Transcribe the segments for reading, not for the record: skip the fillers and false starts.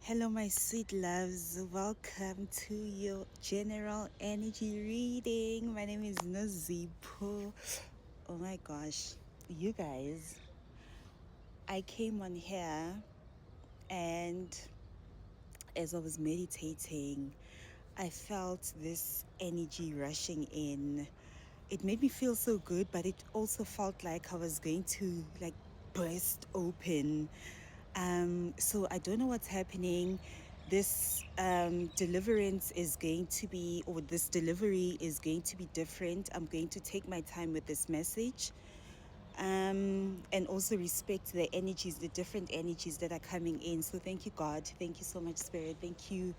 Hello, my sweet loves. Welcome to your general energy reading. My name is Nozipo. Oh my gosh, you guys, I came on here and as I was meditating, I felt this energy rushing in. It made me feel so good, but it also felt like I was going to burst open. So I don't know what's happening. This deliverance is going to be, or this delivery is going to be different. I'm going to take my time with this message, and also respect the energies, the different energies that are coming in. So thank you, God. Thank you so much, Spirit. Thank you,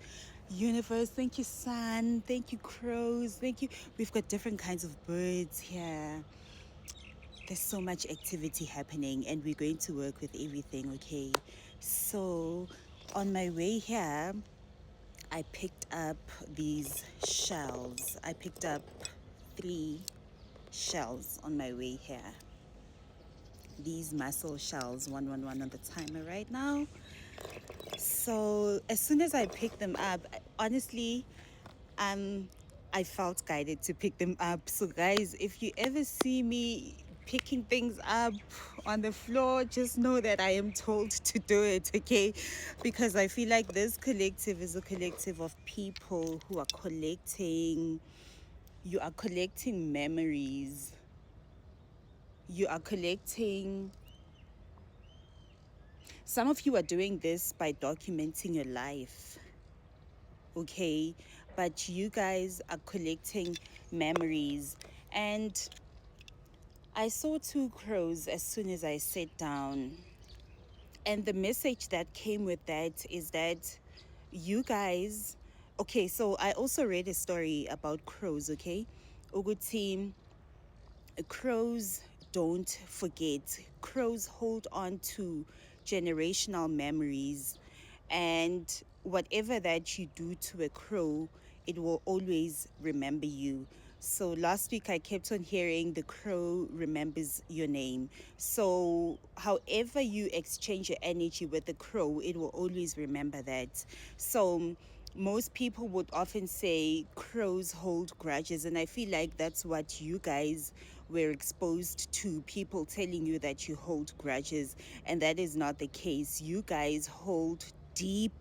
Universe. Thank you, Sun. Thank you, Crows. Thank you. We've got different kinds of birds here. There's so much activity happening, and we're going to work with everything, okay? So on my way here, I picked up these shells. I picked up 3 shells on my way here. These mussel shells, 111 on the timer right now. So as soon as I picked them up, honestly, I felt guided to pick them up. So guys, if you ever see me picking things up on the floor, just know that I am told to do it, okay? Because I feel like this collective is a collective of people who are collecting. You are collecting memories. You are collecting. Some of you are doing this by documenting your life, okay? But you guys are collecting memories. And I saw 2 crows as soon as I sat down. And the message that came with that is that you guys, okay, so I also read a story about crows, okay? Uguti, crows don't forget. Crows hold on to generational memories, and whatever that you do to a crow, it will always remember you. So last week I kept on hearing the crow remembers your name. So however you exchange your energy with the crow, it will always remember that. So most people would often say crows hold grudges, and I feel like that's what you guys were exposed to, people telling you that you hold grudges, and that is not the case. You guys hold deep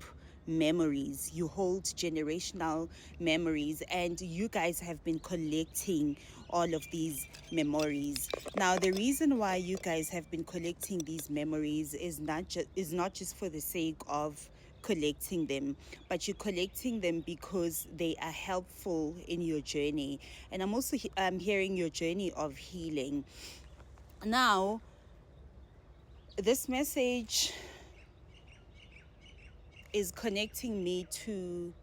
memories, you hold generational memories, and you guys have been collecting all of these memories. Now the reason why you guys have been collecting these memories is not just for the sake of collecting them, but you're collecting them because they are helpful in your journey. And I'm also hearing your journey of healing. Now this message is connecting me to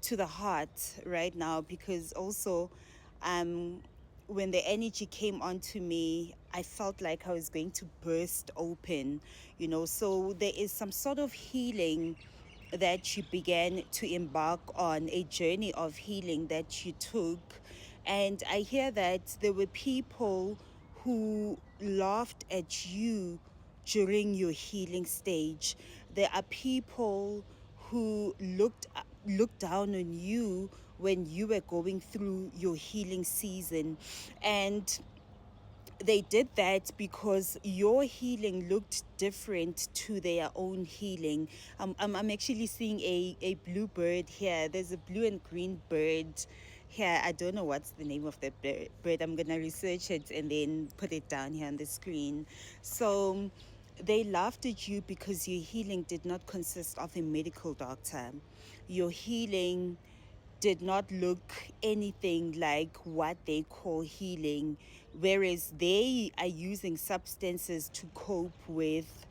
the heart right now, because also when the energy came onto me, I felt like I was going to burst open, so there is some sort of healing that you began to embark on, a journey of healing that you took. And I hear that there were people who laughed at you during your healing stage. There are people who looked down on you when you were going through your healing season, and they did that because your healing looked different to their own healing. I'm actually seeing a blue bird here. There's a blue and green bird here. I don't know what's the name of the bird. I'm gonna research it and then put it down here on the screen. So they laughed at you because your healing did not consist of a medical doctor. Your healing did not look anything like what they call healing, whereas they are using substances to cope with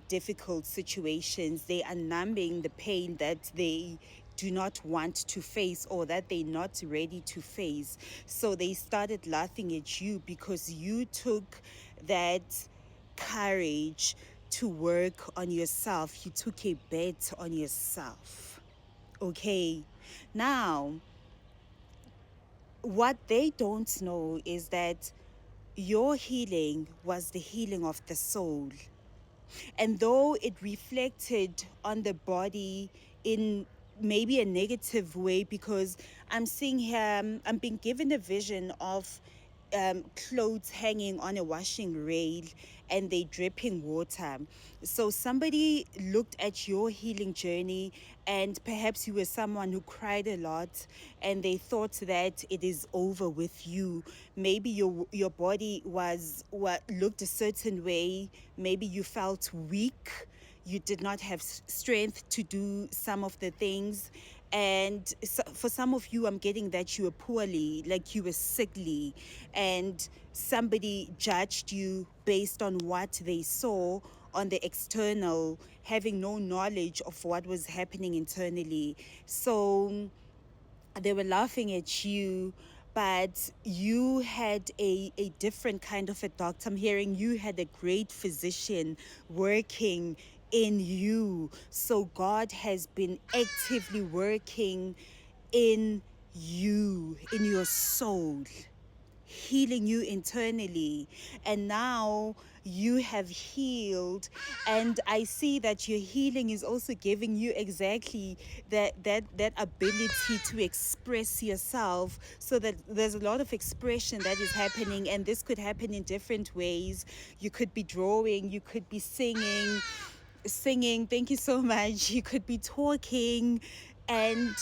difficult situations. They are numbing the pain that they do not want to face, or that they're not ready to face. So they started laughing at you because you took that courage to work on yourself. You took a bet on yourself. Okay, now what they don't know is that your healing was the healing of the soul. And though it reflected on the body in maybe a negative way, because I'm seeing here, I'm being given a vision of clothes hanging on a washing rail and they dripping water. So somebody looked at your healing journey, and perhaps you were someone who cried a lot and they thought that it is over with you. Maybe your body was what looked a certain way. Maybe you felt weak, you did not have strength to do some of the things. And so for some of you, I'm getting that you were poorly, like you were sickly, and somebody judged you based on what they saw on the external, having no knowledge of what was happening internally. So they were laughing at you, but you had a different kind of a doctor. I'm hearing you had a great physician working in you. So God has been actively working in you, in your soul, healing you internally. And now you have healed, and I see that your healing is also giving you exactly that ability to express yourself, so that there's a lot of expression that is happening. And this could happen in different ways. You could be drawing, you could be singing, thank you so much, you could be talking. And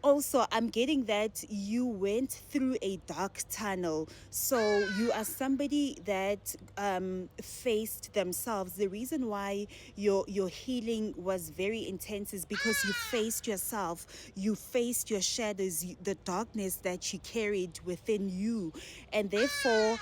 also, I'm getting that you went through a dark tunnel. So you are somebody that faced themselves. The reason why your healing was very intense is because you faced yourself. You faced your shadows, the darkness that you carried within you. And therefore,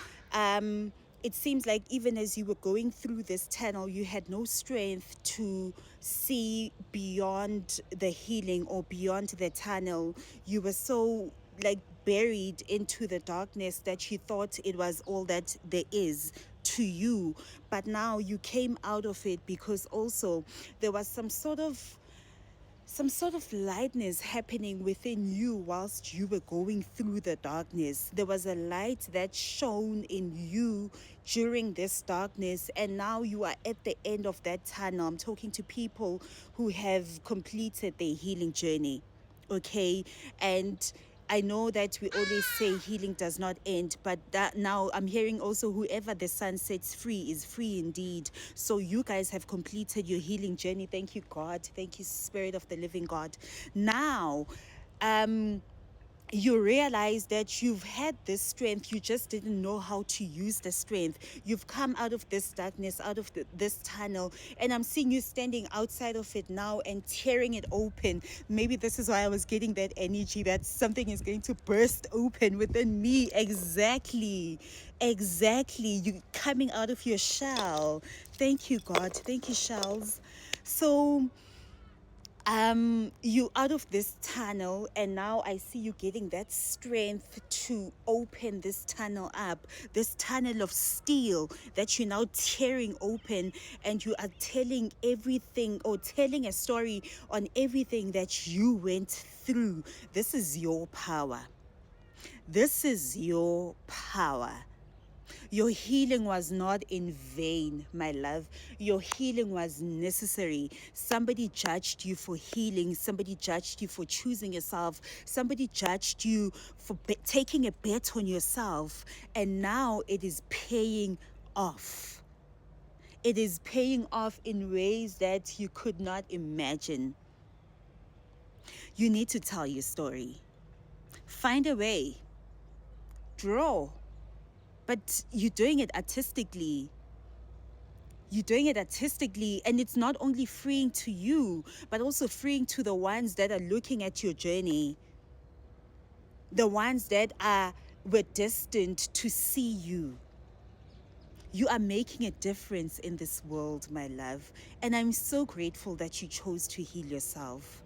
it seems like even as you were going through this tunnel, you had no strength to see beyond the healing or beyond the tunnel. You were so like buried into the darkness that you thought it was all that there is to you. But now you came out of it because also there was some sort of lightness happening within you whilst you were going through the darkness. There was a light that shone in you during this darkness, and now you are at the end of that tunnel. I'm talking to people who have completed their healing journey, okay? And I know that we always say healing does not end, but that now I'm hearing also whoever the sun sets free is free indeed. So you guys have completed your healing journey. Thank you, God. Thank you, Spirit of the living God. Now, you realize that you've had this strength, you just didn't know how to use the strength. You've come out of this darkness, out of this tunnel, and I'm seeing you standing outside of it now and tearing it open. Maybe this is why I was getting that energy that something is going to burst open within me. Exactly. You coming out of your shell. Thank you, God. Thank you, shells. So you out of this tunnel, and now I see you getting that strength to open this tunnel up, this tunnel of steel that you're now tearing open, and you are telling everything, or telling a story on everything that you went through. This is your power. This is your power. Your healing was not in vain, my love. Your healing was necessary. Somebody judged you for healing. Somebody judged you for choosing yourself. Somebody judged you for taking a bet on yourself. And now it is paying off. It is paying off in ways that you could not imagine. You need to tell your story. Find a way. Draw. But you're doing it artistically. And it's not only freeing to you, but also freeing to the ones that are looking at your journey, the ones that were destined to see you. You are making a difference in this world, my love, and I'm so grateful that you chose to heal yourself.